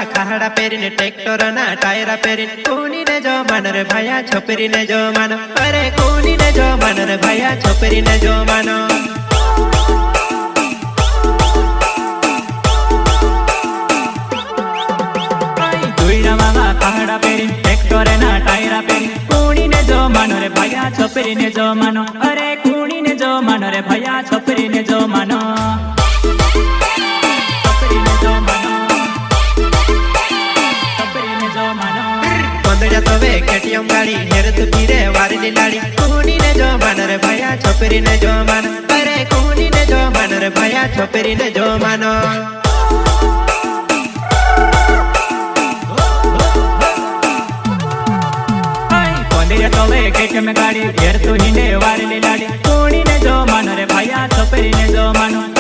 खाहड़ा पेरीने tractor ना टायरा पेरीने कोनी ने जो मन रे भैया छोपरी ने जो मानो अरे कोनी ने जो मन रे भैया छोपरी ने जो मानो दुईड़ा मामा खाहड़ा पेरी ट्रेक्टर ना टायरा पेरी कोनी ने जो मानो रे भैया छोपरी ने जो मानो अरे कोनी ने जो मानो रे भैया छोपरी ने जो मानो केटीएम गाड़ी हेरत पीरे वारी लाड़ी कोनी ने जो मन रे भैया छोपरी ने जो मानो अरे कोनी ने जो मन रे भैया छोपरी ने जो मानो केटीएम गाड़ी हेरत हिंडे वारी लाड़ी कोनी ने जो मानो रे भैया छोपरी ने जो मानो